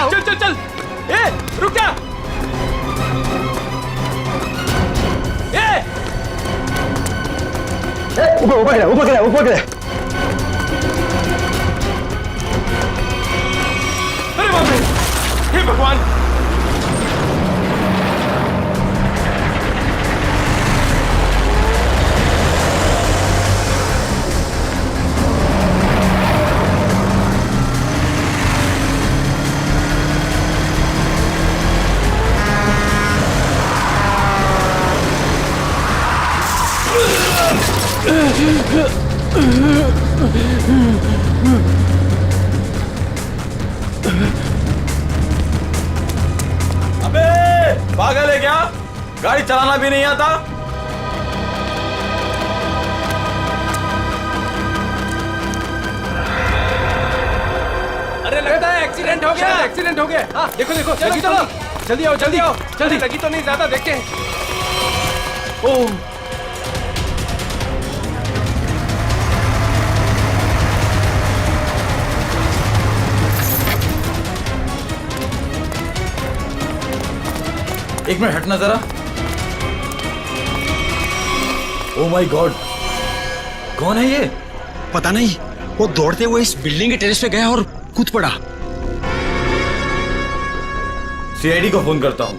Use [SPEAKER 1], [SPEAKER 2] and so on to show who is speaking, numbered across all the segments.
[SPEAKER 1] जाओ।
[SPEAKER 2] चल चल चल। ए रुक जा।
[SPEAKER 1] ऊपर गिरा।
[SPEAKER 2] अरे बाप रे, हे भगवान। अबे पागल है क्या? गाड़ी चलाना भी नहीं आता? अरे लगता है एक्सीडेंट हो गया। एक्सीडेंट हो गया। हाँ देखो देखो, चलो चलो जल्दी आओ, जल्दी आओ, जल्दी। लगी तो नहीं ज्यादा, देखते हैं। ओह एक मिनट हटना जरा। ओह माय गॉड, कौन है ये?
[SPEAKER 3] पता नहीं, वो दौड़ते हुए इस बिल्डिंग के टेरेस पे गया और कूद पड़ा।
[SPEAKER 2] सीआईडी को फोन करता हूं।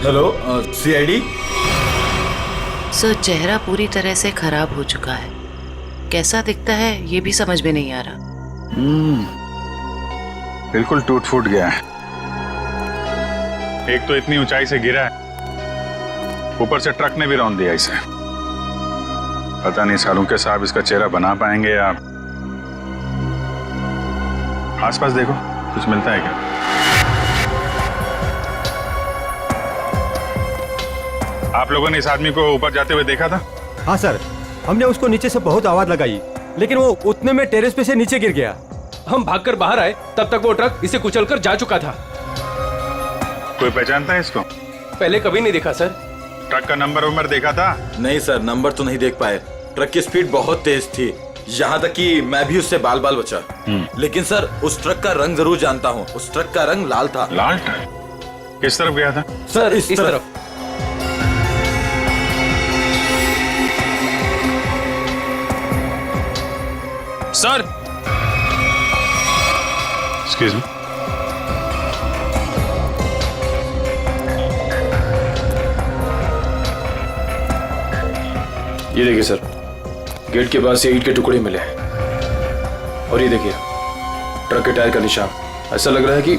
[SPEAKER 2] Hello CID.
[SPEAKER 4] सर, चेहरा पूरी तरह से खराब हो चुका है। कैसा दिखता है ये भी समझ में नहीं आ रहा।
[SPEAKER 5] बिल्कुल टूट फूट गया है। एक तो इतनी ऊंचाई से गिरा है, ऊपर से ट्रक ने भी रौंद दिया इसे। पता नहीं सालूके साहब इसका चेहरा बना पाएंगे या। आसपास देखो, कुछ मिलता है क्या? आप लोगों ने इस आदमी को ऊपर जाते हुए देखा था?
[SPEAKER 1] हाँ सर, हमने उसको नीचे से बहुत आवाज लगाई, लेकिन वो उतने में टेरेस पे से नीचे गिर गया।
[SPEAKER 2] हम भागकर बाहर आए, तब तक वो ट्रक इसे कुचलकर जा चुका था।
[SPEAKER 5] कोई पहचानता है इसको?
[SPEAKER 2] पहले कभी नहीं देखा सर।
[SPEAKER 5] ट्रक का नंबर देखा था?
[SPEAKER 6] नहीं सर, नंबर तो नहीं देख पाए। ट्रक की स्पीड बहुत तेज थी, यहाँ तक कि मैं भी उससे बाल बाल बचा। लेकिन सर, उस ट्रक का रंग जरूर जानता हूँ। उस ट्रक का रंग लाल था।
[SPEAKER 5] लाल ट्रक? किस तरफ गया था?
[SPEAKER 6] सर इस तरफ।
[SPEAKER 2] Sir
[SPEAKER 5] excuse me.
[SPEAKER 7] ये देखिए सर, गेट के पास से ईंट के टुकड़े मिले हैं। और ये देखिए ट्रक के टायर का निशान। ऐसा लग रहा है कि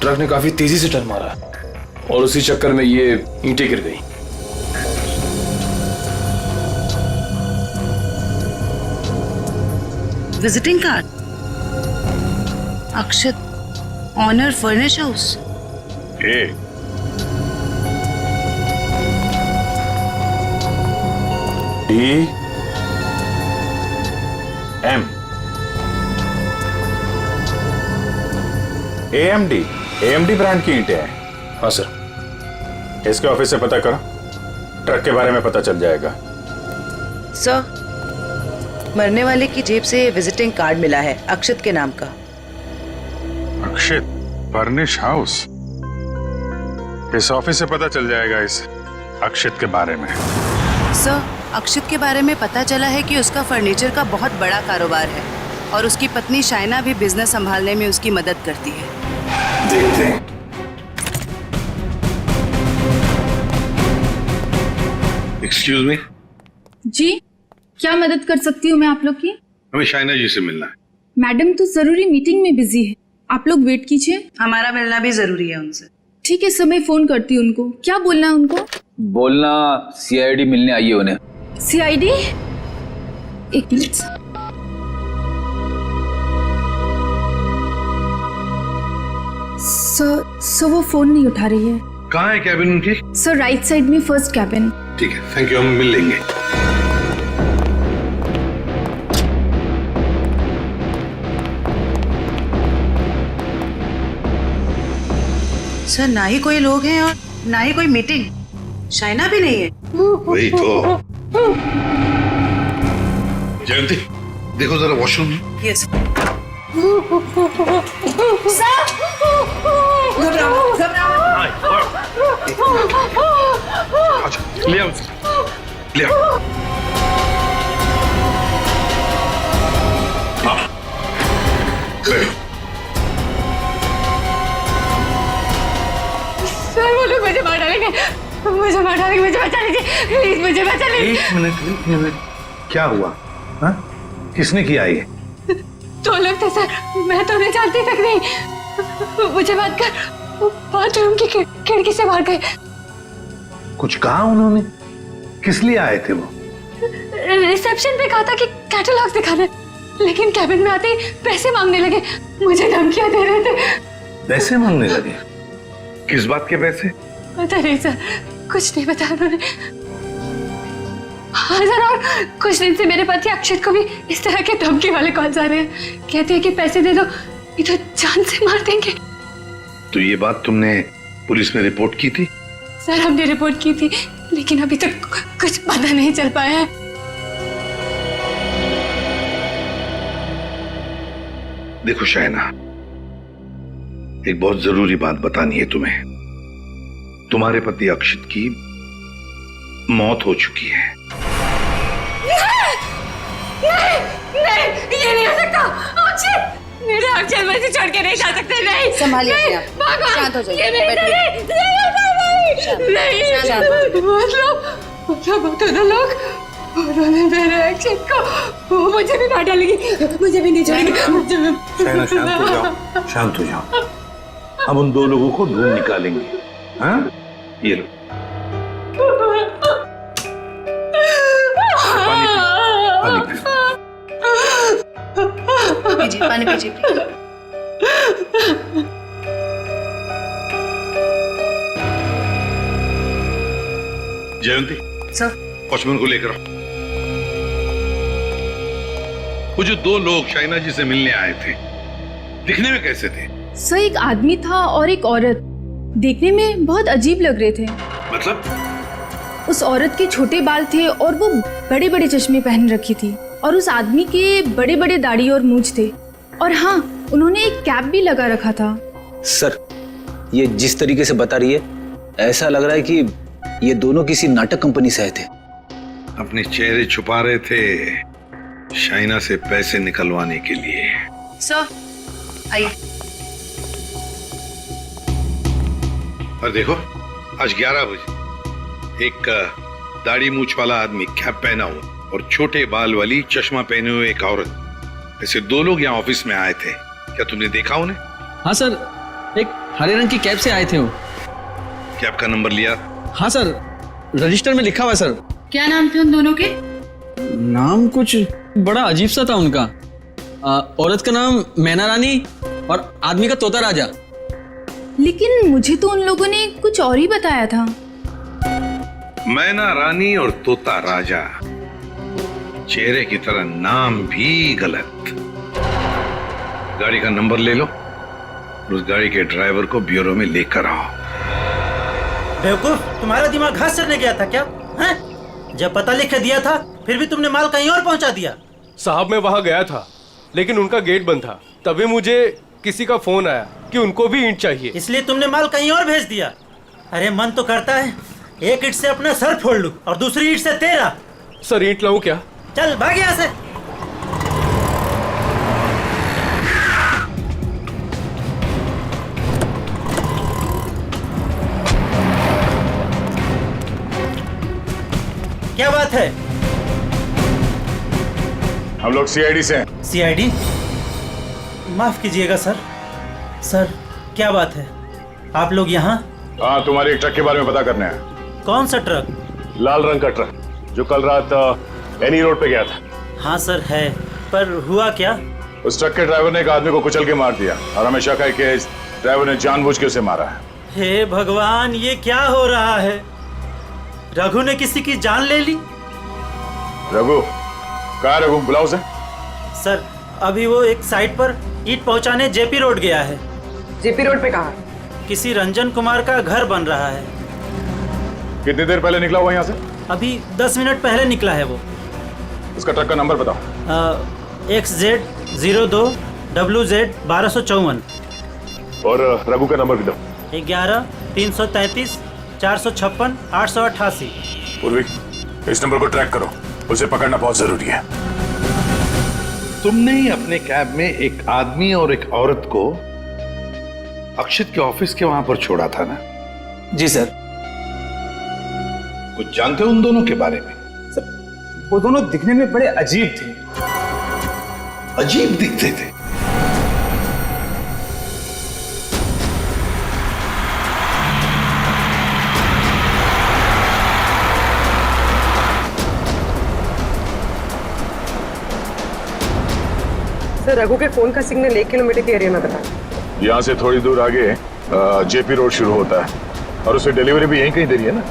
[SPEAKER 7] ट्रक ने काफी तेजी से टर्न मारा और उसी चक्कर में ये ईंटें गिर गई।
[SPEAKER 4] Visiting card, Akshat, owner furnish house.
[SPEAKER 5] DM AMD brand की ईंटें हैं।
[SPEAKER 7] हाँ सर।
[SPEAKER 5] इसके ऑफिस से पता करो, ट्रक के बारे में पता चल जाएगा।
[SPEAKER 4] सर, मरने वाले की जेब से विजिटिंग कार्ड मिला है अक्षत के नाम का।
[SPEAKER 5] अक्षत फर्निश हाउस? इस ऑफिस से पता चल जाएगा इस अक्षत के बारे में।
[SPEAKER 4] सर, अक्षत के बारे में पता चला है कि उसका फर्नीचर का बहुत बड़ा कारोबार है और उसकी पत्नी शाइना भी बिजनेस संभालने में उसकी मदद करती है।
[SPEAKER 5] देखते हैं।
[SPEAKER 8] Excuse me.
[SPEAKER 9] जी, क्या मदद कर सकती हूँ मैं आप लोग की?
[SPEAKER 8] हमें शाइना जी से मिलना है।
[SPEAKER 9] मैडम तो जरूरी मीटिंग में बिजी है, आप लोग वेट कीजिए।
[SPEAKER 4] हमारा मिलना भी जरूरी है उनसे।
[SPEAKER 9] ठीक है सर, मैं फोन करती हूँ उनको। क्या बोलना है उनको?
[SPEAKER 7] बोलना सीआईडी मिलने आई है उन्हें।
[SPEAKER 9] सीआईडी? एक मिनट। सर वो फोन नहीं उठा रही है।
[SPEAKER 8] कहाँ है कैबिन उनकी?
[SPEAKER 9] सर राइट साइड में फर्स्ट कैबिन।
[SPEAKER 8] ठीक है, थैंक यू, हम मिल लेंगे।
[SPEAKER 4] सर, ना ही कोई लोग हैं और ना ही कोई मीटिंग। शाइना भी नहीं है।
[SPEAKER 8] वही तो। जयंती, देखो जरा वॉशरूम।
[SPEAKER 4] यस।
[SPEAKER 8] ले आओ उसे, ले आओ। हाँ, बैठो।
[SPEAKER 9] सर वो लोग मुझे मार डालेंगे, मुझे बचा लीजिए प्लीज, मुझे बचा लीजिए।
[SPEAKER 8] एक मिनट, क्या हुआ? हाँ? किसने किया ये?
[SPEAKER 9] दो लोग थे सर, मैं तो नहीं जानती तक नहीं। मुझे बात कर बाथरूम की खिड़की से मार गए।
[SPEAKER 8] कुछ कहा उन्होंने? किस लिए आए थे वो?
[SPEAKER 9] रिसेप्शन पे कहा था कि कैटलॉग दिखाना, लेकिन कैबिन में आते ही पैसे मांगने लगे, मुझे धमकियां दे रहे थे।
[SPEAKER 8] पैसे मांगने लगे? किस बात के पैसे?
[SPEAKER 9] पता नहीं सर, कुछ नहीं बताया उन्होंने। हाँ सर, और कुछ दिन से मेरे पति अक्षत को भी इस तरह के धमकी वाले कॉल्स आ रहे हैं। कहते हैं कि पैसे दे दो नहीं तो जान से मार देंगे।
[SPEAKER 8] तो ये बात तुमने पुलिस में रिपोर्ट की थी?
[SPEAKER 9] सर हमने रिपोर्ट की थी, लेकिन अभी तक कुछ पता नहीं चल पाया है।
[SPEAKER 8] देखो शाइना, एक बहुत जरूरी बात बतानी है तुम्हें। तुम्हारे पति अक्षित की मौत हो चुकी है।
[SPEAKER 9] नहीं, ये नहीं हो सकता। अक्षत, मेरे अक्षत मुझे छोड़ के नहीं जा सकते। नहीं,
[SPEAKER 4] संभालिए अपने आप।
[SPEAKER 9] भगवान,
[SPEAKER 4] शांत हो जाइए,
[SPEAKER 9] ये मेरे
[SPEAKER 4] बैठिए।
[SPEAKER 9] नहीं, मतलब दोनों लोग, उन्होंने मेरे अक्षत को, वो मुझे भी मार डालेगी, मुझे भी नहीं छोड़ेगी, मुझे भी।
[SPEAKER 8] शाइना शांत हो जाओ, शांत हो जाओ। हम उन दो लोगों को ढूंढ निकालेंगे। हाँ, ये लो पानी पियो।
[SPEAKER 4] पीजिए, पानी पीजिए प्लीज।
[SPEAKER 8] जयंती,
[SPEAKER 4] सर,
[SPEAKER 8] वॉचमैन को लेकर आओ। वो जो दो लोग शाइना जी से मिलने आए थे, दिखने में कैसे थे?
[SPEAKER 9] सर एक आदमी था और एक औरत, देखने में बहुत अजीब लग रहे थे।
[SPEAKER 8] मतलब?
[SPEAKER 9] उस औरत के छोटे बाल थे और वो बड़े बड़े चश्मे पहन रखी थी, और उस आदमी के बड़े बड़े दाढ़ी और मूंछ थे, और हाँ उन्होंने एक कैप भी लगा रखा था।
[SPEAKER 10] सर, ये जिस तरीके से बता रही है, ऐसा लग रहा है कि ये दोनों किसी नाटक कंपनी से आए थे।
[SPEAKER 8] अपने चेहरे छुपा रहे थे शाइना से पैसे निकलवाने के लिए।
[SPEAKER 4] सर आइए।
[SPEAKER 8] और देखो, आज 11 बजे एक दाढ़ी मूछ वाला आदमी कैप पहना हुआ और छोटे बाल वाली चश्मा पहने हुए एक औरत, ऐसे दो लोग यहाँ ऑफिस में आए थे। क्या तुमने देखा उन्हें?
[SPEAKER 11] हाँ सर, एक हरे रंग की कैब से आए थे वो।
[SPEAKER 8] कैब का नंबर लिया?
[SPEAKER 11] हाँ सर, रजिस्टर में लिखा हुआ है सर।
[SPEAKER 4] क्या नाम थे उन दोनों के?
[SPEAKER 11] नाम कुछ बड़ा अजीब सा था उनका। औरत का नाम मैना रानी और आदमी का तोता राजा।
[SPEAKER 9] लेकिन मुझे तो उन लोगों ने कुछ और ही बताया था।
[SPEAKER 8] मैना रानी और तोता राजा, चेहरे की तरह नाम भी गलत। गाड़ी का नंबर ले लो और उस गाड़ी के ड्राइवर को ब्यूरो में लेकर आओ।
[SPEAKER 12] बेवकूफ, तुम्हारा दिमाग घास चरने गया था क्या? हैं? जब पता लिख के दिया था फिर भी तुमने माल कहीं और पहुंचा दिया।
[SPEAKER 2] साहब मैं वहां गया था, लेकिन उनका गेट बंद था। तभी मुझे किसी का फोन आया कि उनको भी ईंट चाहिए,
[SPEAKER 12] इसलिए तुमने माल कहीं और भेज दिया। अरे मन तो करता है एक ईंट से अपना सर फोड़ लूं और दूसरी ईंट से तेरा।
[SPEAKER 2] सर ईंट लाऊं क्या?
[SPEAKER 12] चल भाग यहाँ से। क्या बात है?
[SPEAKER 5] हम लोग सीआईडी से हैं।
[SPEAKER 12] सीआईडी? माफ कीजिएगा सर। सर क्या बात है, आप लोग यहाँ?
[SPEAKER 5] हाँ, तुम्हारे एक ट्रक के बारे में पता करना है।
[SPEAKER 12] कौन सा ट्रक?
[SPEAKER 5] लाल रंग का ट्रक जो कल रात एनी रोड पे गया था।
[SPEAKER 12] हाँ सर है, पर हुआ क्या?
[SPEAKER 5] उस ट्रक के ड्राइवर ने एक आदमी को कुचल के मार दिया और हमें शक है कि इस ड्राइवर ने जानबूझ के उसे मारा है।
[SPEAKER 12] हे भगवान, ये क्या हो रहा है? रघु ने किसी की जान ले ली।
[SPEAKER 5] रघु? कहाँ है रघु? बुलाओ उसे।
[SPEAKER 12] सर अभी वो एक साइट पर ईंट पहुंचाने जेपी रोड गया है।
[SPEAKER 13] जेपी रोड पे कहाँ?
[SPEAKER 12] किसी रंजन कुमार का घर बन रहा है।
[SPEAKER 5] कितनी देर पहले निकला हुआ यहाँ से?
[SPEAKER 12] अभी 10 मिनट पहले निकला है वो।
[SPEAKER 5] उसका ट्रक का नंबर बताओ।
[SPEAKER 12] XZ02 WZ 1254।
[SPEAKER 5] और रघु का नंबर भी दो।
[SPEAKER 12] 11 333 456 888।
[SPEAKER 5] पूर्वी, इस नंबर को ट्रैक करो, उसे पकड़ना बहुत जरूरी है।
[SPEAKER 8] तुमने ही अपने कैब में एक आदमी और एक औरत को अक्षित के ऑफिस के वहां पर छोड़ा था ना?
[SPEAKER 10] जी सर।
[SPEAKER 8] कुछ जानते हो उन दोनों के बारे में?
[SPEAKER 10] सर, वो दोनों दिखने में बड़े अजीब थे।
[SPEAKER 8] अजीब दिखते थे?
[SPEAKER 13] सर, रघु के फोन का सिग्नल 1 किलोमीटर के एरिया में बता।
[SPEAKER 5] यहाँ से थोड़ी दूर आगे JP रोड शुरू होता है और उसे डिलीवरी भी यहीं कहीं देनी है ना?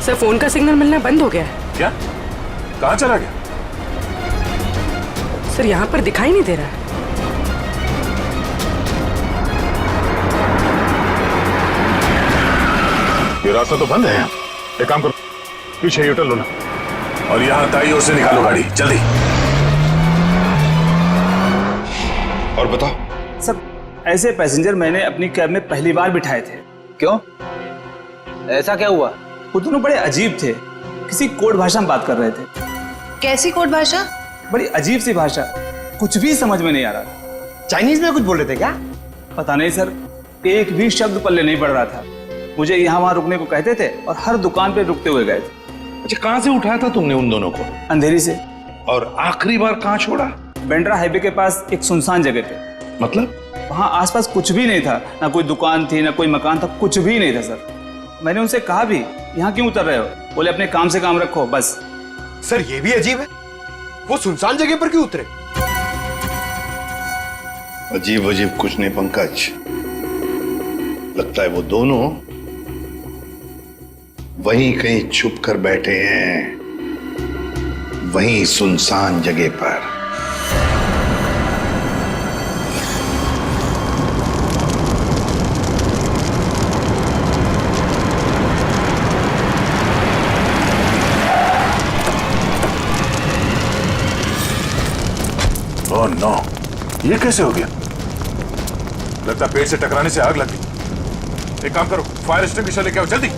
[SPEAKER 13] सर, फोन का सिग्नल मिलना बंद हो गया है।
[SPEAKER 5] क्या? कहाँ चला गया?
[SPEAKER 13] सर, यहाँ पर दिखाई नहीं दे रहा है।
[SPEAKER 5] ये रास्ता तो बंद है। एक काम करो, पीछे यूटर्न लो ना और यहाँ दाईं ओर से निकालो गाड़ी, जल्दी।
[SPEAKER 8] और बताओ।
[SPEAKER 10] सब ऐसे पैसेंजर मैंने अपनी कैब में पहली बार बिठाए थे। क्यों? ऐसा क्या हुआ? वो दोनों बड़े अजीब थे, किसी कोड भाषा में बात कर रहे थे।
[SPEAKER 4] कैसी कोड भाषा?
[SPEAKER 10] बड़ी अजीब सी भाषा, कुछ भी समझ में नहीं आ रहा।
[SPEAKER 12] चाइनीज में कुछ बोल रहे थे क्या?
[SPEAKER 10] पता नहीं सर, एक भी शब्द पल्ले नहीं पड़ रहा था। मुझे यहाँ वहां रुकने को कहते थे और हर दुकान पे रुकते हुए गए थे।
[SPEAKER 8] अच्छा, कहाँ से उठाया था तुमने उन दोनों को?
[SPEAKER 10] अंधेरी से।
[SPEAKER 8] और आखिरी बार कहाँ छोड़ा?
[SPEAKER 10] बेंड्रा हाईवे के पास एक सुनसान जगह पे।
[SPEAKER 8] मतलब?
[SPEAKER 10] वहाँ आसपास कुछ भी नहीं था, ना कोई दुकान थी ना कोई मकान था, कुछ भी नहीं था सर। मैंने उनसे कहा भी, यहाँ क्यों उतर रहे हो? बोले अपने काम से काम रखो बस।
[SPEAKER 1] सर ये भी अजीब है, वो सुनसान जगह पर क्यों उतरे?
[SPEAKER 8] अजीब अजीब कुछ नहीं पंकज, लगता है वो दोनों वहीं कहीं छुप कर बैठे हैं, वहीं सुनसान जगह पर।
[SPEAKER 5] ओह नो, ये कैसे हो गया? लगता पेड़ से टकराने से आग लगी। एक काम करो, फायर एक्सटिंग्विशर लेके आओ जल्दी।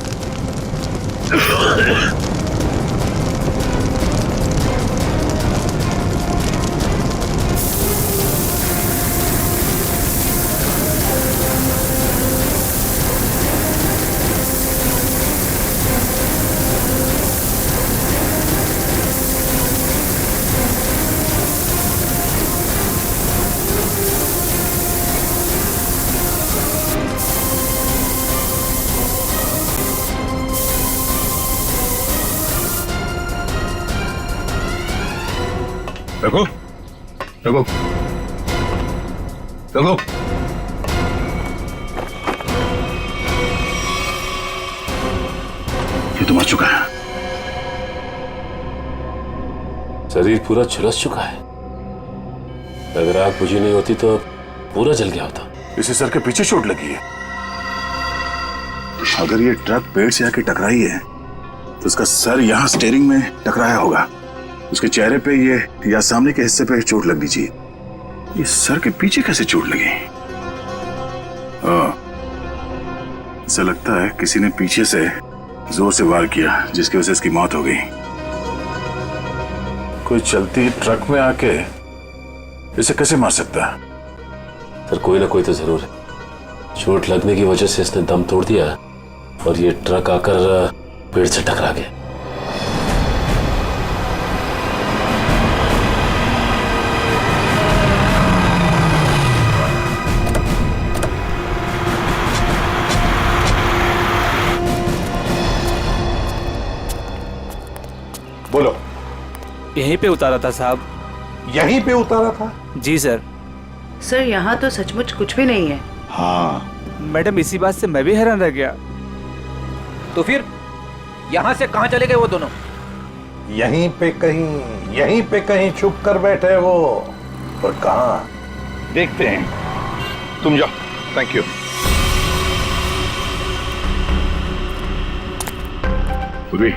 [SPEAKER 5] रघु, रघु, रघु, ये तो मर चुका है।
[SPEAKER 14] शरीर पूरा झुलस चुका है। अगर आग बुझी नहीं होती तो पूरा जल गया होता।
[SPEAKER 5] इसे सर के पीछे चोट लगी है। अगर ये ट्रक पेड़ से आके टकराई है तो उसका सर यहाँ स्टीयरिंग में टकराया होगा। उसके चेहरे पे ये या सामने के हिस्से पे चोट लग दीजिए। ये सर के पीछे कैसे चोट लगी? ऐसा लगता है किसी ने पीछे से जोर से वार किया जिसकी वजह से इसकी मौत हो गई। कोई चलती ट्रक में आके इसे कैसे मार सकता है?
[SPEAKER 14] सर कोई ना कोई तो जरूर है। चोट लगने की वजह से इसने दम तोड़ दिया और ये ट्रक आकर पेड़ से टकरा गया।
[SPEAKER 8] बोलो।
[SPEAKER 11] यहीं पे उतारा था साहब।
[SPEAKER 8] यहीं पे उतारा था?
[SPEAKER 11] जी सर।
[SPEAKER 4] सर यहाँ तो सचमुच कुछ भी नहीं है।
[SPEAKER 8] हाँ
[SPEAKER 11] मैडम, इसी बात से मैं भी हैरान रह गया।
[SPEAKER 2] तो फिर यहाँ से कहाँ चले गए वो दोनों?
[SPEAKER 8] यहीं पे कहीं छुप कर बैठे वो। और कहाँ देखते हैं। तुम जाओ। Thank you.
[SPEAKER 5] पूर्वी,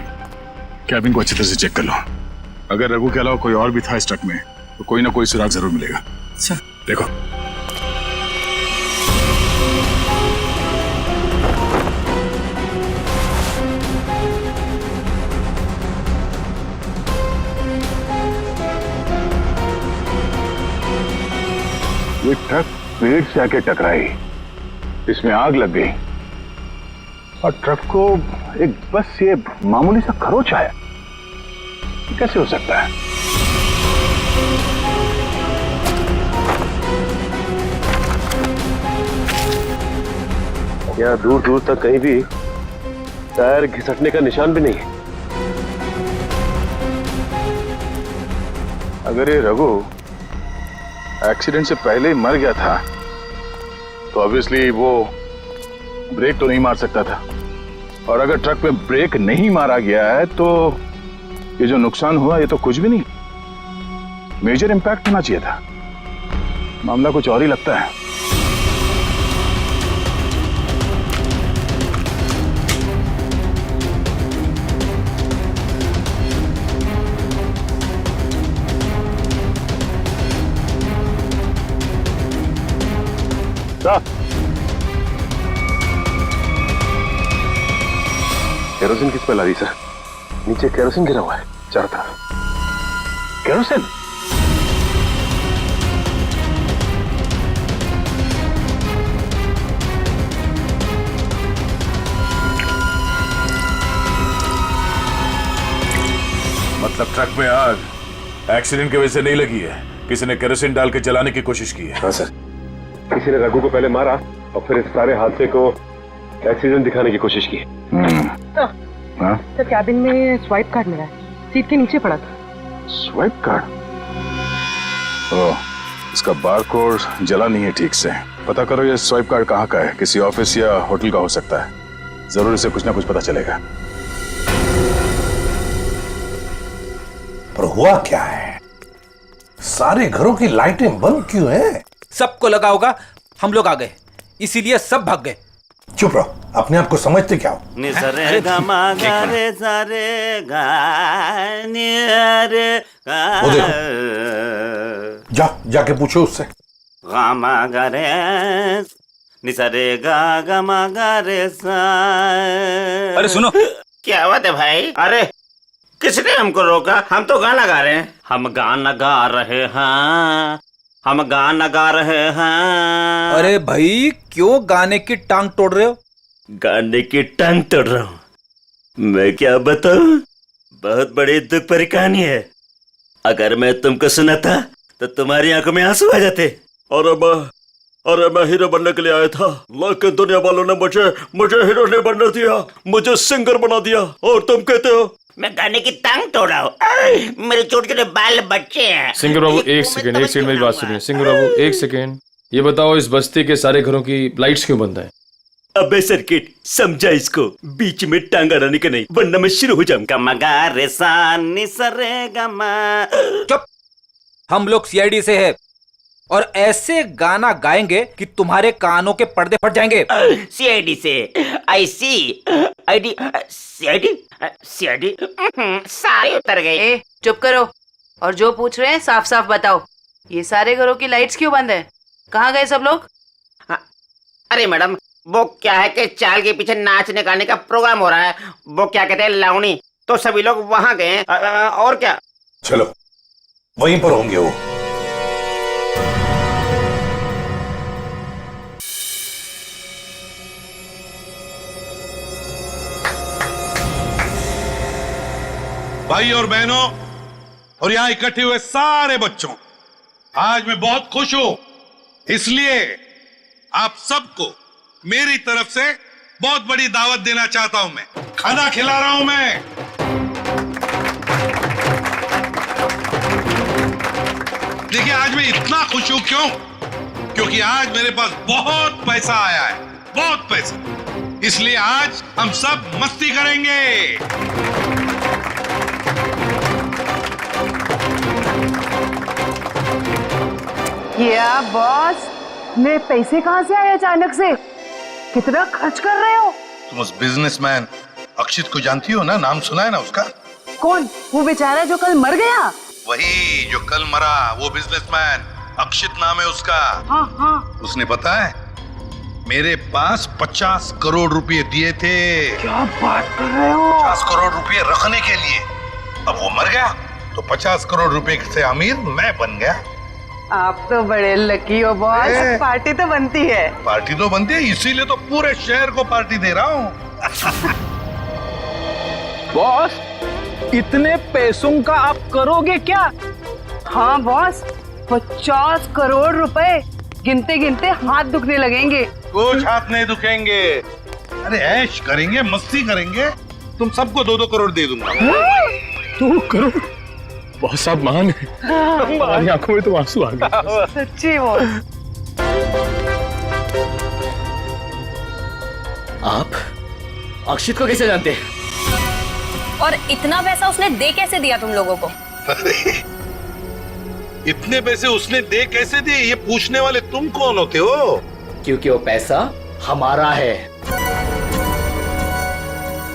[SPEAKER 5] कैबिन को अच्छी तरह से चेक कर लो। अगर रघु के अलावा कोई और भी था इस ट्रक में तो कोई ना कोई सुराग जरूर मिलेगा।
[SPEAKER 12] अच्छा।
[SPEAKER 5] देखो। ये ट्रक पेड़ से आके टकराई, इसमें आग लग गई और ट्रक को एक बस ये मामूली सा खरोच आया। कैसे हो सकता है?
[SPEAKER 14] यहाँ दूर दूर तक कहीं भी टायर घिसटने का निशान भी नहीं है।
[SPEAKER 5] अगर ये रघु एक्सीडेंट से पहले ही मर गया था तो ऑब्वियसली वो ब्रेक तो नहीं मार सकता था, और अगर ट्रक में ब्रेक नहीं मारा गया है तो ये जो नुकसान हुआ ये तो कुछ भी नहीं, मेजर इंपैक्ट होना चाहिए था। मामला कुछ और ही लगता है।
[SPEAKER 14] केरोसिन किस पे ला दी सर? नीचे केरोसिन गिरा हुआ है चारों तरफ।
[SPEAKER 5] केरोसिन?
[SPEAKER 8] मतलब ट्रक में आग एक्सीडेंट की वजह से नहीं लगी है, किसी ने केरोसिन डाल के जलाने की कोशिश की है।
[SPEAKER 14] हाँ सर, किसी ने रघु को पहले मारा और फिर इस सारे हादसे को एक्सीडेंट दिखाने की कोशिश की।
[SPEAKER 13] सर कैबिन में स्वाइप कार्ड मिला है, सीट के नीचे पड़ा था।
[SPEAKER 5] Swipe card? ओह, इसका बारकोड जला नहीं है ठीक से। पता करो ये स्वाइप कार्ड कहाँ का है, किसी ऑफिस या होटल का हो सकता है। जरूर इसे कुछ ना कुछ पता चलेगा।
[SPEAKER 8] पर हुआ क्या है? सारे घरों की लाइटें बंद क्यों हैं?
[SPEAKER 2] सबको लगा होगा हम लोग आ गए, इसीलिए सब भाग गए।
[SPEAKER 8] चुप रहो, अपने आप को समझते क्या हो? वो देखो, जाके पूछो उससे।
[SPEAKER 10] अरे सुनो,
[SPEAKER 12] क्या बात है भाई? अरे किसने हमको रोका? हम तो गाना गा रहे हैं। हम गाना गा रहे हैं, हम गाना गा रहे हैं।
[SPEAKER 2] अरे भाई क्यों गाने की टांग तोड़ रहे हो?
[SPEAKER 12] गाने की टांग तोड़ रहा हूँ? मैं क्या बताऊं, बहुत बड़ी दुख भरी कहानी है। अगर मैं तुमको सुनाता तो तुम्हारी आंखों में आंसू आ जाते।
[SPEAKER 14] अरे मैं हीरो बनने के लिए आया था, लेकिन दुनिया वालों ने मुझे हीरो नहीं बनने दिया, मुझे सिंगर बना दिया। और तुम कहते हो
[SPEAKER 12] मैं गाने की टांग तोड़ रहा हूँ? मेरे छोटे छोटे बाल बच्चे हैं।
[SPEAKER 7] सिंगर बाबू एक सेकंड मेरी बात सुनिए। सिंगर बाबू एक सेकंड, ये बताओ इस बस्ती के सारे घरों की लाइट्स क्यों बंद है?
[SPEAKER 12] अबे सर्किट, समझा इसको, बीच में टांग अड़ाने का नहीं, वरना मैं शुरू हो जाऊंगा। मगा रे सा नि सा रे गा मा।
[SPEAKER 2] चुप, हम लोग सीआईडी से है और ऐसे गाना गाएंगे कि तुम्हारे कानों के पर्दे फट जाएंगे।
[SPEAKER 12] सीआईडी से? आई सी आईडी सीआईडी सीआईडी सारे उतर गए।
[SPEAKER 4] चुप करो और जो पूछ रहे हैं साफ साफ बताओ। ये सारे घरों की लाइट्स क्यों बंद है? कहाँ गए सब लोग?
[SPEAKER 12] अरे मैडम, वो क्या है कि चाल के पीछे नाचने गाने का प्रोग्राम हो रहा है, वो क्या कहते हैं लावणी, तो सभी लोग वहां गए। और क्या?
[SPEAKER 8] चलो वहीं पर होंगे वो। भाई और बहनों और यहाँ इकट्ठे हुए सारे बच्चों, आज मैं बहुत खुश हूं, इसलिए आप सबको मेरी तरफ से बहुत बड़ी दावत देना चाहता हूं। मैं खाना खिला रहा हूं। मैं देखिए आज मैं इतना खुश हूं क्यों? क्योंकि आज मेरे पास बहुत पैसा आया है, बहुत पैसा। इसलिए आज हम सब मस्ती करेंगे।
[SPEAKER 13] क्या बॉस, मेरे पैसे कहाँ से आए अचानक से? कितना खर्च कर रहे हो?
[SPEAKER 8] तुम उस बिजनेसमैन अक्षित को जानती हो ना, नाम सुना है ना उसका?
[SPEAKER 4] कौन? वो बेचारा जो कल मर गया?
[SPEAKER 8] वही जो कल मरा, वो बिजनेसमैन अक्षित नाम है उसका।
[SPEAKER 4] हाँ हाँ।
[SPEAKER 8] उसने पता है मेरे पास 50 करोड़ रुपए दिए थे।
[SPEAKER 4] क्या बात कर रहे हो?
[SPEAKER 8] 50 करोड़ रुपए रखने के लिए। अब वो मर गया तो 50 करोड़ रुपए से अमीर मैं बन गया।
[SPEAKER 4] आप तो बड़े लकी हो बॉस। पार्टी तो बनती है।
[SPEAKER 8] पार्टी तो बनती है, इसीलिए तो पूरे शहर को पार्टी दे रहा हूँ।
[SPEAKER 10] बॉस, इतने पैसों का आप करोगे क्या?
[SPEAKER 4] हाँ बॉस, 50 करोड़ रुपए गिनते गिनते हाथ दुखने लगेंगे।
[SPEAKER 8] कुछ हाथ नहीं दुखेंगे। अरे ऐश करेंगे, मस्ती करेंगे। तुम सबको 2-2 करोड़ दे दूंगा।
[SPEAKER 7] 2 करोड़? बहुत साहब महान है। हमारी आंखों में तो आंसू आ गए।
[SPEAKER 4] सच्ची बॉस।
[SPEAKER 2] आप अक्षित को कैसे जानते हैं?
[SPEAKER 15] और इतना पैसा उसने दे कैसे दिया तुम लोगों को?
[SPEAKER 8] इतने पैसे उसने दे कैसे दिए, ये पूछने वाले तुम कौन होते हो?
[SPEAKER 2] क्योंकि वो पैसा हमारा है।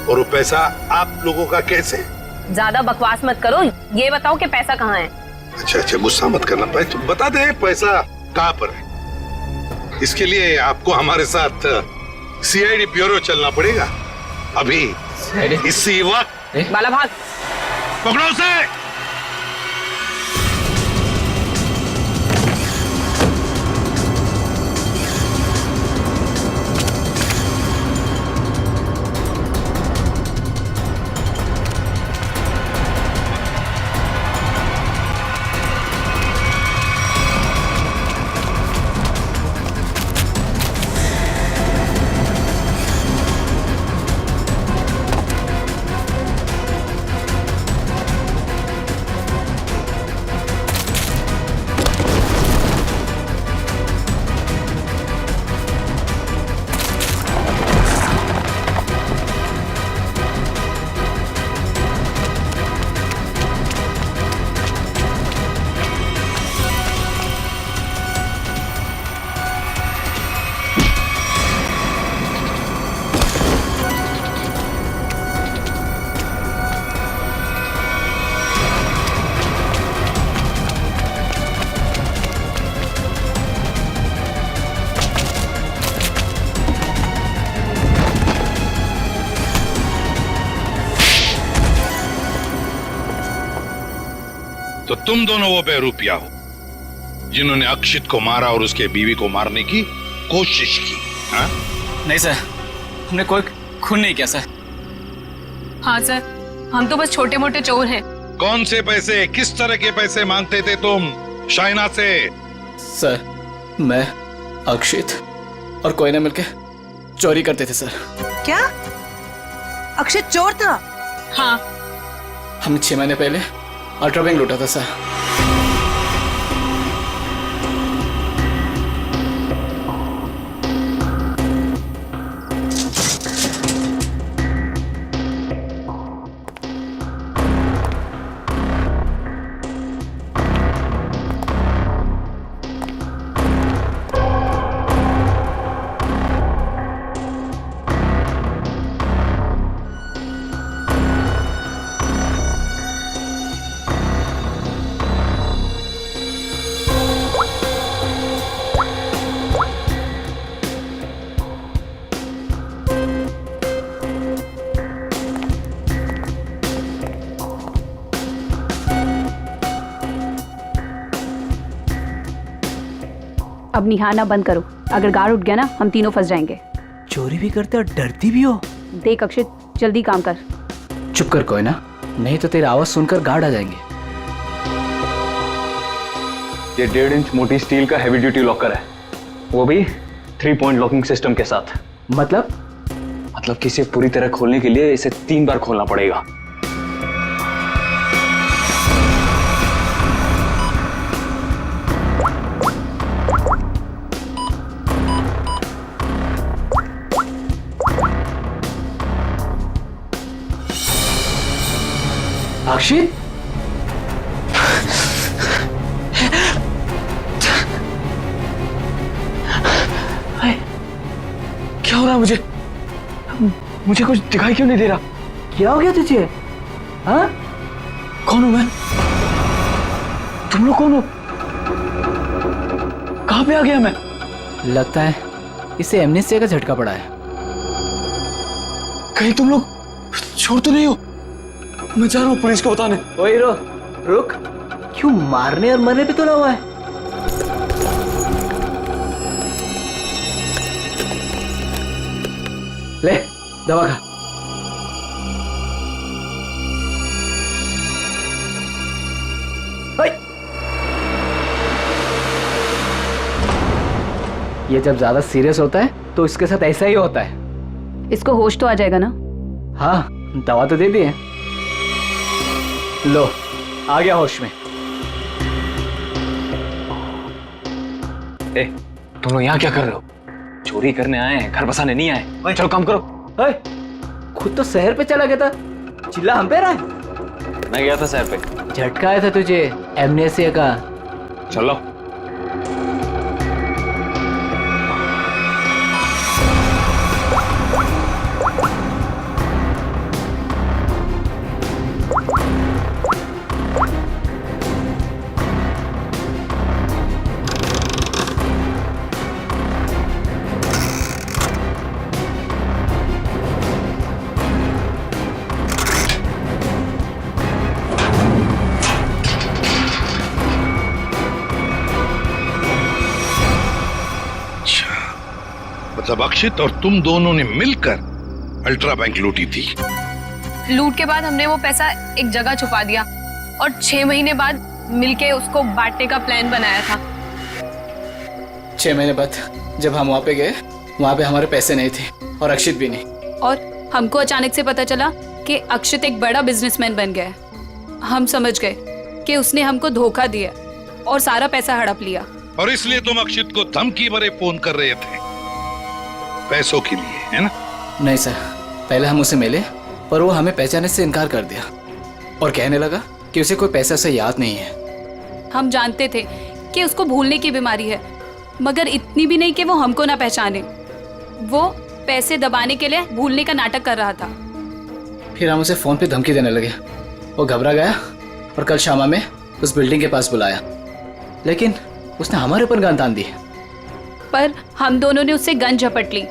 [SPEAKER 8] और वो पैसा आप लोगों का कैसे?
[SPEAKER 15] ज्यादा बकवास मत करो, ये बताओ कि पैसा कहाँ है?
[SPEAKER 8] अच्छा, गुस्सा मत करना। बता दे पैसा कहाँ पर है। इसके लिए आपको हमारे साथ सीआईडी ब्यूरो चलना पड़ेगा। अभी इसी वक्त।
[SPEAKER 15] बाला भाग।
[SPEAKER 8] पकड़ो उसे। तो तुम दोनों वो बेरूपिया हो जिन्होंने अक्षित को मारा और उसके बीवी को मारने की कोशिश की। हा?
[SPEAKER 10] नहीं सर, हमने कोई खून नहीं किया सर।
[SPEAKER 15] हाँ सर, हम तो बस छोटे मोटे चोर हैं।
[SPEAKER 8] कौन से पैसे, किस तरह के पैसे मांगते थे तुम शाइना से?
[SPEAKER 10] सर, मैं, अक्षित और कोई ना मिलके चोरी करते थे सर।
[SPEAKER 4] क्या? अक्षित चोर था?
[SPEAKER 15] हाँ।
[SPEAKER 10] हमने 6 महीने पहले अल्ट्रा बैंक लूटा था सर।
[SPEAKER 15] अब निहारना बंद करो, अगर गार्ड उठ गया ना हम तीनों फंस जाएंगे।
[SPEAKER 10] चोरी भी करते और डरती भी हो।
[SPEAKER 15] देख अक्षित, जल्दी काम कर।
[SPEAKER 10] चुप कर कोई ना, नहीं तो तेरी आवाज सुनकर गार्ड आ जाएंगे।
[SPEAKER 16] ये 1.5 इंच मोटी स्टील का हैवी ड्यूटी लॉकर है, वो भी 3 पॉइंट लॉकिंग सिस्टम के साथ।
[SPEAKER 10] मतलब
[SPEAKER 16] कि इसे पूरी तरह खोलने के लिए इसे 3 बार खोलना पड़ेगा।
[SPEAKER 10] अक्षित, क्या हो रहा है? मुझे कुछ दिखाई क्यों नहीं दे रहा? क्या हो गया तुझे? हाँ? कौन हूं मैं? तुम लोग कौन हो? कहां पे आ गया मैं? लगता है इसे एमनेस्टिया का झटका पड़ा है। कहीं तुम लोग छोड़ तो नहीं हो? मैं जा रहा हूं पुलिस को बताने। ओए रुक, क्यों मारने और मरने पे तुला हुआ है? ले दवा खा। ये जब ज्यादा सीरियस होता है तो इसके साथ ऐसा ही होता है।
[SPEAKER 15] इसको होश तो आ जाएगा ना?
[SPEAKER 10] हाँ, दवा तो दे दी है। लो, आ गया होश में। ए, तुम लोग यहाँ क्या कर रहे हो? चोरी करने आए हैं, घर बसाने नहीं आए। चलो काम करो। खुद तो शहर पे चला गया था, चिल्ला हम पे रहा है। मैं गया था शहर पे। झटका आया था तुझे एमनेस्टिया का। चलो।
[SPEAKER 8] मतलब अक्षित और तुम दोनों ने मिलकर अल्ट्रा बैंक लूटी थी।
[SPEAKER 17] लूट के बाद हमने वो पैसा एक जगह छुपा दिया और 6 महीने बाद मिलके उसको बांटने का प्लान बनाया था।
[SPEAKER 10] 6 महीने बाद जब हम वहाँ पे गए, वहाँ पे हमारे पैसे नहीं थे और अक्षित भी नहीं।
[SPEAKER 15] और हमको अचानक से पता चला कि अक्षित एक बड़ा बिजनेसमैन बन गया है। हम समझ गए कि उसने हमको धोखा दिया और सारा पैसा हड़प लिया।
[SPEAKER 8] और इसलिए तुम अक्षित को धमकी भरे फोन कर रहे थे पैसों के लिए, है ना?
[SPEAKER 10] नहीं सर, पहले हम उसे मिले पर वो हमें पहचानने से इनकार कर दिया और कहने लगा कि उसे कोई पैसा से याद नहीं है।
[SPEAKER 15] हम जानते थे कि उसको भूलने की बीमारी है, मगर इतनी भी नहीं कि वो हमको ना पहचाने। वो पैसे दबाने के लिए भूलने का नाटक कर रहा था।
[SPEAKER 10] फिर हम उसे फोन पे धमकी देने लगे। वो घबरा गया और कल शामा में उस बिल्डिंग के पास बुलाया, लेकिन उसने हमारे ऊपर गन तान दी।
[SPEAKER 15] पर हम दोनों ने उससे गन झपट ली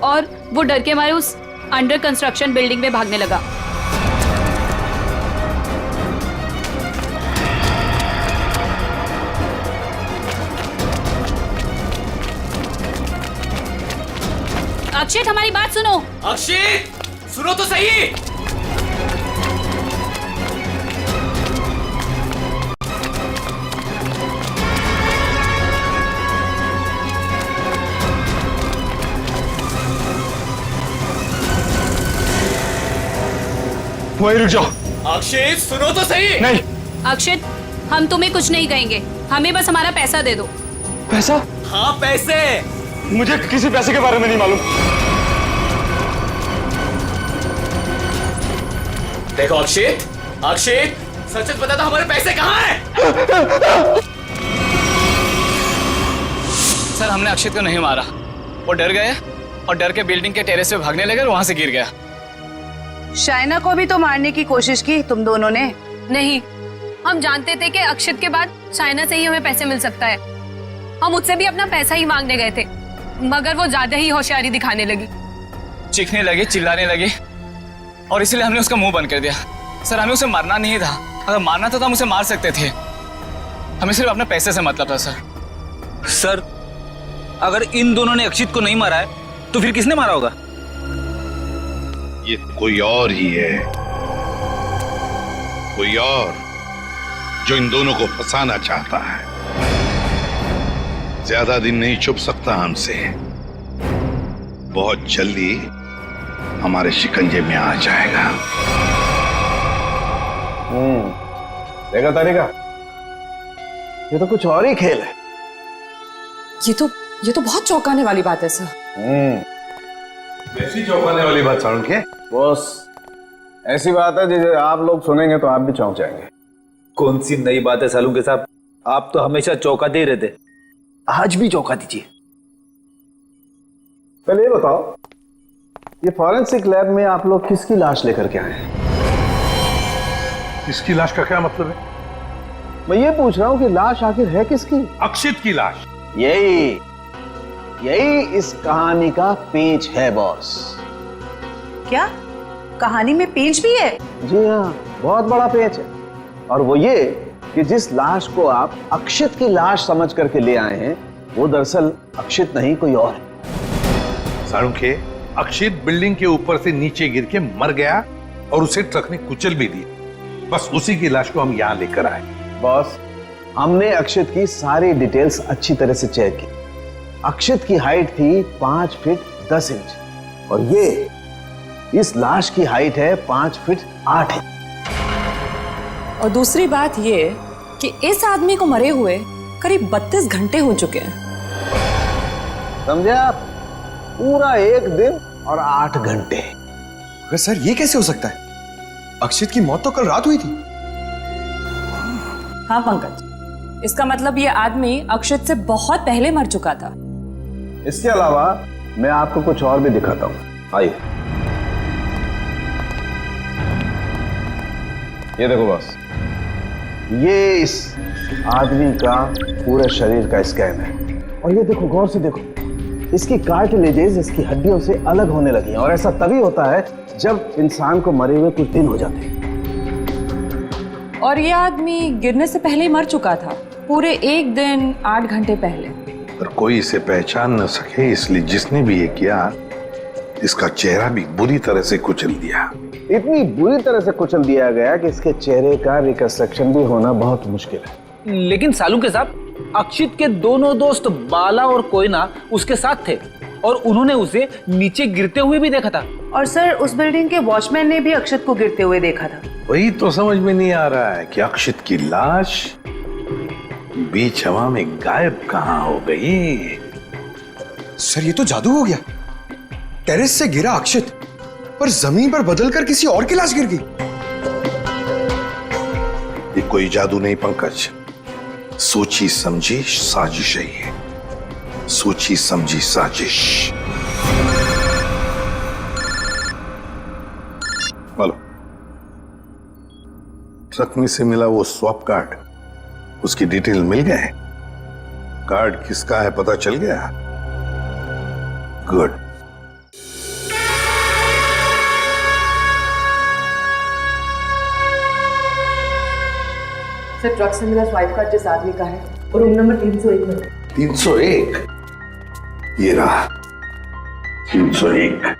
[SPEAKER 15] और वो डर के मारे उस अंडर कंस्ट्रक्शन बिल्डिंग में भागने लगा। अक्षित, हमारी बात सुनो।
[SPEAKER 2] अक्षित, सुनो तो सही।
[SPEAKER 3] वहीं रुक जाओ।
[SPEAKER 2] अक्षित, सुनो तो सही।
[SPEAKER 3] नहीं।
[SPEAKER 15] अक्षित, हम तुम्हें कुछ नहीं कहेंगे, हमें बस हमारा पैसा दे दो।
[SPEAKER 3] पैसा?
[SPEAKER 2] हाँ, पैसे।
[SPEAKER 3] मुझे किसी पैसे के बारे में नहीं मालूम।
[SPEAKER 2] देखो अक्षित, सच सच बता दो, हमारे पैसे कहाँ हैं?
[SPEAKER 10] सर, हमने अक्षित को नहीं मारा। वो डर गए और डर के बिल्डिंग के टेरेस पे भागने लगे और वहां से गिर गया।
[SPEAKER 4] शाइना को भी तो मारने की कोशिश की तुम दोनों ने।
[SPEAKER 17] नहीं, हम जानते थे कि अक्षित के बाद शाइना से ही हमें पैसे मिल सकता है। हम उससे भी अपना पैसा ही मांगने गए थे, मगर वो ज्यादा ही होशियारी दिखाने लगी।
[SPEAKER 10] चीखने लगी, चिल्लाने लगी और इसलिए हमने उसका मुंह बंद कर दिया। सर, हमें उसे मारना नहीं था। अगर मारना था तो हम उसे मार सकते थे। हमें सिर्फ अपने पैसे से मतलब था।
[SPEAKER 18] सर, अगर इन दोनों ने अक्षित को नहीं मारा है तो फिर किसने मारा होगा?
[SPEAKER 8] ये कोई और ही है, कोई और जो इन दोनों को फंसाना चाहता है। ज्यादा दिन नहीं छुप सकता हमसे, बहुत जल्दी हमारे शिकंजे में आ जाएगा।
[SPEAKER 3] देखा तारिका, ये तो कुछ और ही खेल है।
[SPEAKER 13] ये तो बहुत चौंकाने वाली बात है सर।
[SPEAKER 3] ऐसी चौंकाने वाली बात सारुण के? बॉस, ऐसी बात है जिसे आप लोग सुनेंगे तो आप भी चौंक जाएंगे।
[SPEAKER 18] कौन सी नई बात है सालू के साहब? आप तो हमेशा चौंकाते ही रहते, आज भी चौंका दीजिए।
[SPEAKER 3] पहले ये बताओ, ये फॉरेंसिक लैब में आप लोग किसकी लाश लेकर के आए हैं?
[SPEAKER 8] इसकी लाश का क्या मतलब है?
[SPEAKER 3] मैं ये पूछ रहा हूँ कि लाश आखिर है किसकी?
[SPEAKER 8] अक्षित की लाश।
[SPEAKER 3] यही इस कहानी का पेंच है बॉस।
[SPEAKER 4] क्या कहानी में पेंच भी है?
[SPEAKER 3] जी हाँ, बहुत बड़ा पेंच है। और वो ये कि जिस लाश को आप अक्षित की लाश समझ करके ले आए हैं, वो दरअसल अक्षित नहीं कोई और है।
[SPEAKER 8] सारुखे, अक्षित बिल्डिंग के ऊपर से नीचे गिर के मर गया और उसे ट्रक ने कुचल भी दिया। बस उसी की लाश को हम यहाँ लेकर आए।
[SPEAKER 3] बॉस, हमने अक्षित की सारी डिटेल्स अच्छी तरह से चेक की। अक्षित की हाइट थी 5 फीट 10 इंच और ये इस लाश की हाइट है 5 फीट 8 इंच।
[SPEAKER 19] और दूसरी बात ये कि इस आदमी को मरे हुए करीब 32 घंटे हो चुके हैं।
[SPEAKER 3] समझे आप? पूरा 1 दिन और 8 घंटे।
[SPEAKER 1] अगर सर ये कैसे हो सकता है? अक्षित की मौत तो कल रात हुई थी।
[SPEAKER 19] हाँ पंकज, इसका मतलब ये आदमी अक्षित से बहुत पहले मर चुका था।
[SPEAKER 3] इसके अलावा मैं आपको कुछ और भी दिखाता हूं। आइए, ये देखो बॉस, ये इस आदमी का पूरे शरीर का स्कैन है। और ये देखो, गौर से देखो, इसकी कार्टिलेजेस इसकी हड्डियों से अलग होने लगी हैं। और ऐसा तभी होता है जब इंसान को मरे हुए कुछ दिन हो जाते हैं।
[SPEAKER 19] और ये आदमी गिरने से पहले ही मर चुका था, पूरे 1 दिन 8 घंटे पहले।
[SPEAKER 8] पर कोई इसे पहचान न सके, इसलिए जिसने भी ये किया, इसका चेहरा भी बुरी तरह से कुचल दिया।
[SPEAKER 3] इतनी बुरी तरह से कुचल दिया गया कि इसके चेहरे का रिकंस्ट्रक्शन भी होना बहुत मुश्किल है।
[SPEAKER 18] लेकिन सालू के साथ अक्षित के दोनों दोस्त बाला और कोयना उसके साथ थे और उन्होंने उसे नीचे गिरते हुए भी देखा था।
[SPEAKER 4] और सर, उस बिल्डिंग के वॉचमैन ने भी अक्षित को गिरते हुए देखा था।
[SPEAKER 8] वही तो समझ में नहीं आ रहा है कि अक्षित की लाश बीच हवा में गायब कहां हो गई।
[SPEAKER 1] सर, ये तो जादू हो गया। टेरेस से गिरा अक्षित, पर जमीन पर बदलकर किसी और की लाश गिर गई।
[SPEAKER 8] ये कोई जादू नहीं पंकज, सोची समझी साजिश है ये। सोची समझी साजिश। बोलो, ट्रक में से मिला वो स्वैप कार्ड, उसकी डिटेल मिल गए? कार्ड किसका है पता चल गया? गुड।
[SPEAKER 13] सर, ट्रक से मिला स्वाइप कार्ड जिस आदमी का है और रूम नंबर 301 में।
[SPEAKER 8] 301? ये रहा 301।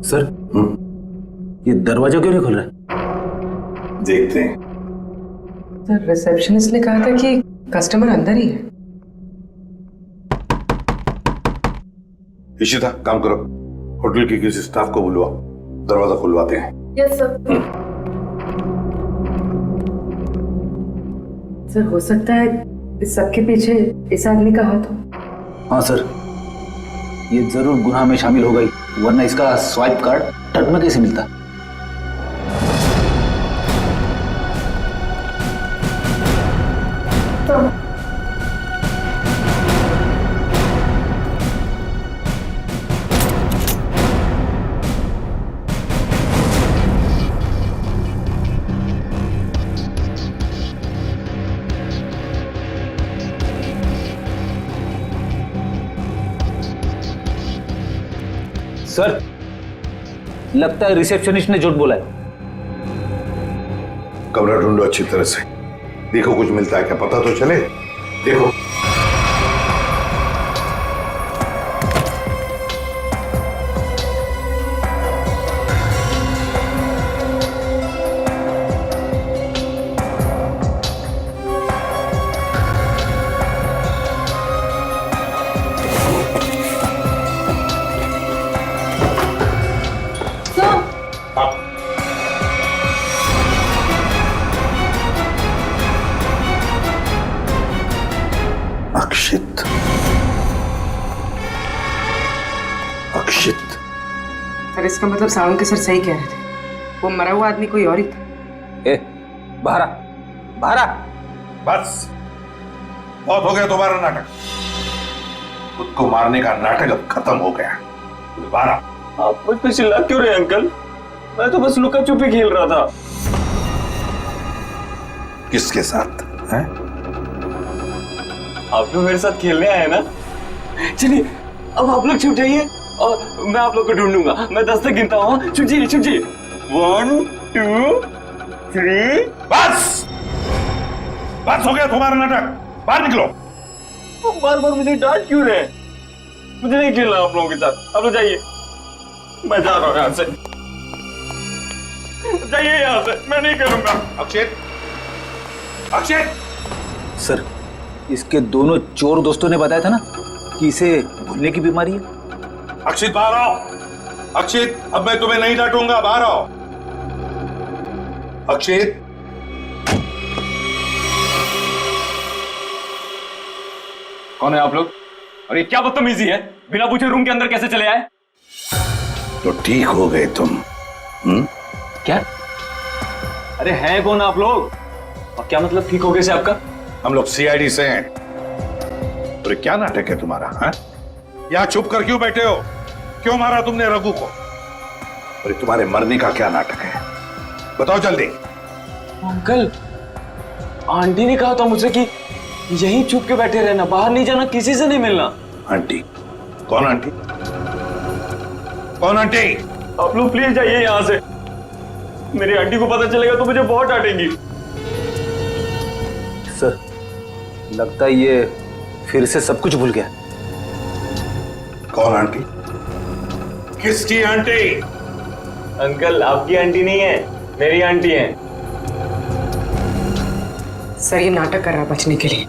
[SPEAKER 18] सर, ये दरवाजा क्यों नहीं खुल रहा?
[SPEAKER 8] देखते हैं।
[SPEAKER 13] सर, रिसेप्शनिस्ट ने कहा था कि कस्टमर अंदर ही है।
[SPEAKER 8] इशिता, काम करो, होटल के किसी स्टाफ को बुलवाओ, दरवाजा खुलवाते हैं।
[SPEAKER 13] Yes sir. सर, हो सकता है इस सब के पीछे इस आदमी का हाथ हो।
[SPEAKER 18] हाँ सर, ये जरूर गुनाह में शामिल हो गई, वरना इसका स्वाइप कार्ड ट्रक में कैसे मिलता? सर, लगता है रिसेप्शनिस्ट ने झूठ बोला है।
[SPEAKER 8] कमरा ढूंढो अच्छी तरह से, देखो कुछ मिलता है क्या, पता तो चले। देखो।
[SPEAKER 13] पर इसका मतलब सावंत के सर सही कह रहे थे, वो मरा हुआ आदमी कोई और ही था।
[SPEAKER 18] ए, बाहर बाहर
[SPEAKER 8] बस बहुत हो गया तुम्हारा नाटक। खुद को मारने का नाटक अब खत्म हो गया। दोबारा
[SPEAKER 16] आप मुझ पे चिल्ला क्यों रहे अंकल? मैं तो बस लुका छुपी खेल रहा था।
[SPEAKER 8] किसके साथ हैं?
[SPEAKER 16] आप लोग मेरे साथ खेलने आए ना? चलिए अब आप लोग छुप जाइए और मैं आप लोग को ढूंढूंगा। मैं 10 तक गिनता हूँ। छुप जाइए, छुप जाइए। 1 2 3।
[SPEAKER 8] बस बस हो गया तुम्हारा नाटक। बाहर निकलो।
[SPEAKER 16] बार बार मुझे डांट क्यों रहे? मुझे नहीं खेलना आप लोगों के साथ। आप लोग जाइए, मैं जा रहा हूँ यहाँ से। जाइए यहाँ से, मैं नहीं करूंगा।
[SPEAKER 8] अक्षित, अक्षित।
[SPEAKER 18] सर, इसके दोनों चोर दोस्तों ने बताया था ना कि इसे भूलने की बीमारी है।
[SPEAKER 8] अक्षित बाहर आओ। अक्षित, अब मैं तुम्हें नहीं डांटूंगा, बाहर आओ। अक्षित।
[SPEAKER 16] कौन है आप लोग? और ये क्या बदतमीजी है? बिना पूछे रूम के अंदर कैसे चले आए?
[SPEAKER 8] तो ठीक हो गए तुम।
[SPEAKER 16] क्या? अरे हैं कौन आप लोग? और क्या मतलब ठीक हो गए से आपका?
[SPEAKER 8] हम लोग सीआईडी से हैं। तो क्या नाटक है तुम्हारा? यहाँ चुप कर क्यों बैठे हो? क्यों मारा तुमने रघु को? और तुम्हारे मरने का क्या नाटक है? बताओ जल्दी।
[SPEAKER 16] अंकल, आंटी ने कहा था मुझसे कि यहीं चुप के बैठे रहना, बाहर नहीं जाना, किसी से नहीं मिलना।
[SPEAKER 8] आंटी? कौन आंटी? कौन आंटी?
[SPEAKER 16] आप लोग प्लीज जाइए यहाँ से। मेरी आंटी को पता चलेगा तो मुझे बहुत डांटेंगी।
[SPEAKER 18] सर, लगता है ये फिर से सब कुछ भूल गया।
[SPEAKER 8] कौन आंटी? किसकी आंटी?
[SPEAKER 16] अंकल, आपकी आंटी नहीं है, मेरी आंटी है।
[SPEAKER 13] सर ये नाटक कर रहा बचने के लिए।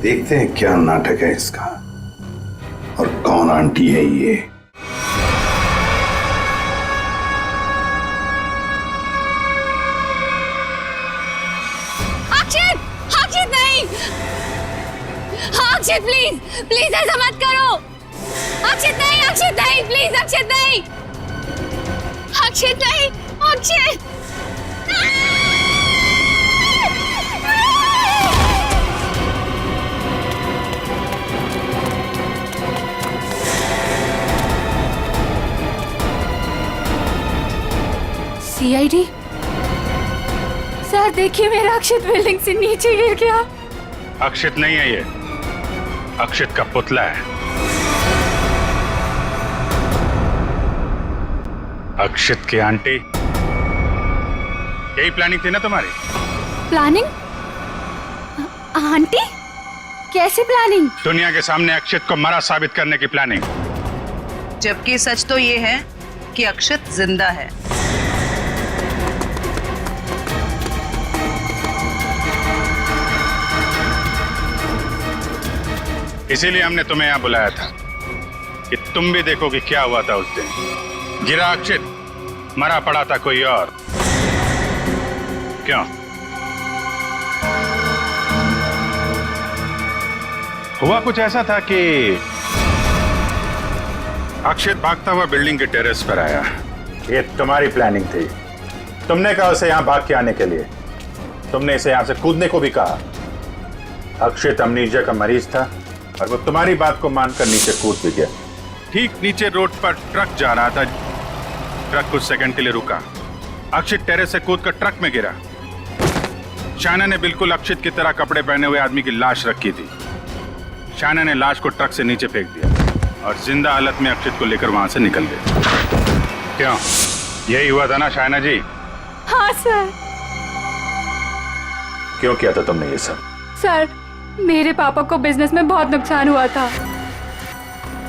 [SPEAKER 8] देखते हैं क्या नाटक है इसका और कौन आंटी है ये।
[SPEAKER 17] अक्षित, अक्षित नहीं। अक्षित प्लीज, प्लीज ऐसा मत करो। अक्षित नहीं, अक्षित नहीं, प्लीज अक्षित नहीं, अक्षित नहीं, अक्षित।
[SPEAKER 15] सीआईडी सर, देखिए मेरा अक्षित बिल्डिंग से नीचे गिर गया।
[SPEAKER 8] अक्षित नहीं है ये, अक्षित का पुतला है। अक्षित की आंटी, यही प्लानिंग थी ना तुम्हारी?
[SPEAKER 15] प्लानिंग? आंटी? कैसे प्लानिंग?
[SPEAKER 8] दुनिया के सामने अक्षित को मरा साबित करने की प्लानिंग।
[SPEAKER 4] जबकि सच तो ये है कि अक्षित जिंदा है।
[SPEAKER 8] इसीलिए हमने तुम्हें यहां बुलाया था कि तुम भी देखो कि क्या हुआ था उस दिन। गिरा अक्षित, मरा पड़ा था कोई और। क्यों? हुआ कुछ ऐसा था कि अक्षित भागता हुआ बिल्डिंग के टेरेस पर आया। ये तुम्हारी प्लानिंग थी। तुमने कहा उसे यहां भाग के आने के लिए। तुमने इसे यहां से कूदने को भी कहा। अक्षित अमनीजिया का मरीज था और वो तुम्हारी बात को मानकर नीचे कूद भी गया। ठीक नीचे रोड पर ट्रक जा रहा था। ट्रक कुछ सेकंड के लिए रुका। अक्षित टेरेस से कूदकर ट्रक में गिरा। शायना ने बिल्कुल अक्षित की तरह कपड़े पहने हुए आदमी की लाश रखी थी। शायना ने लाश को ट्रक से नीचे फेंक दिया और जिंदा हालत में अक्षित को लेकर वहां से निकल गए। क्यों? यही हुआ था ना शायना जी?
[SPEAKER 15] हाँ सर।
[SPEAKER 8] क्यों किया था तुमने ये सब?
[SPEAKER 15] सर, मेरे पापा को बिजनेस में बहुत नुकसान हुआ था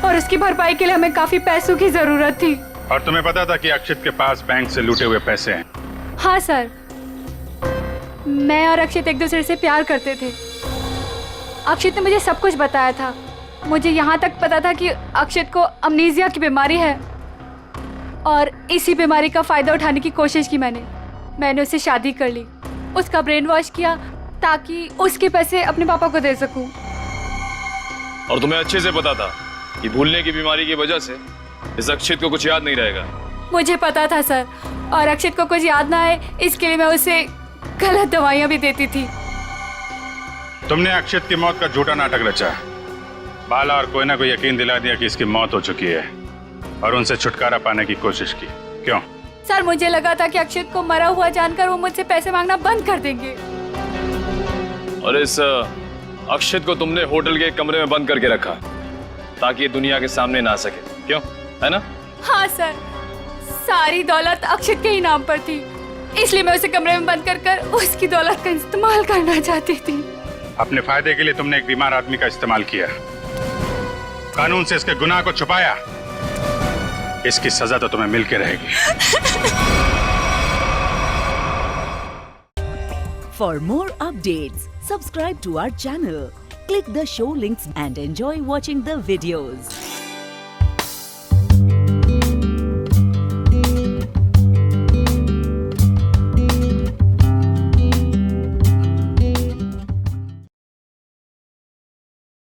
[SPEAKER 15] और उसकी भरपाई के लिए हमें काफी पैसों की जरूरत थी।
[SPEAKER 8] और तुम्हें पता था कि अक्षित के पास बैंक से लूटे हुए पैसे हैं?
[SPEAKER 15] हाँ सर, मैं और अक्षित एक दूसरे से प्यार करते थे। अक्षित ने मुझे सब कुछ बताया था। मुझे यहाँ तक पता था कि अक्षित को अमनीजिया की बीमारी है और इसी बीमारी का फायदा उठाने की कोशिश की मैंने उससे शादी कर ली, उसका ब्रेन वॉश किया ताकि उसके पैसे अपने पापा को दे सकूं।
[SPEAKER 7] और तुम्हें अच्छे से पता था कि भूलने की बीमारी की वजह से इस अक्षित को कुछ याद नहीं रहेगा।
[SPEAKER 15] मुझे पता था सर, और अक्षित को कुछ याद ना आए इसके लिए मैं उसे गलत दवाइयां भी देती थी।
[SPEAKER 20] तुमने अक्षित की मौत का झूठा नाटक रचा। बाला और कोयना को यकीन दिला दिया कि इसकी मौत हो चुकी है और उनसे छुटकारा पाने की कोशिश की। क्यों?
[SPEAKER 15] सर मुझे लगा था कि अक्षित को मरा हुआ जानकर वो मुझसे पैसे मांगना बंद कर देंगे।
[SPEAKER 7] और इस अक्षित को तुमने होटल के कमरे में बंद करके रखा ताकि ये दुनिया के सामने ना आ सके, क्यों? है ना?
[SPEAKER 15] हाँ सर, सारी दौलत अक्षित के ही नाम पर थी, इसलिए मैं उसे कमरे में बंद कर उसकी दौलत का इस्तेमाल करना चाहती थी।
[SPEAKER 20] अपने फायदे के लिए तुमने एक बीमार आदमी का इस्तेमाल किया, कानून से इसके गुनाह को छुपाया। इसकी सजा तो तुम्हें मिलके रहेगी।
[SPEAKER 21] For more updates, subscribe to our channel, click the show links and enjoy watching the videos.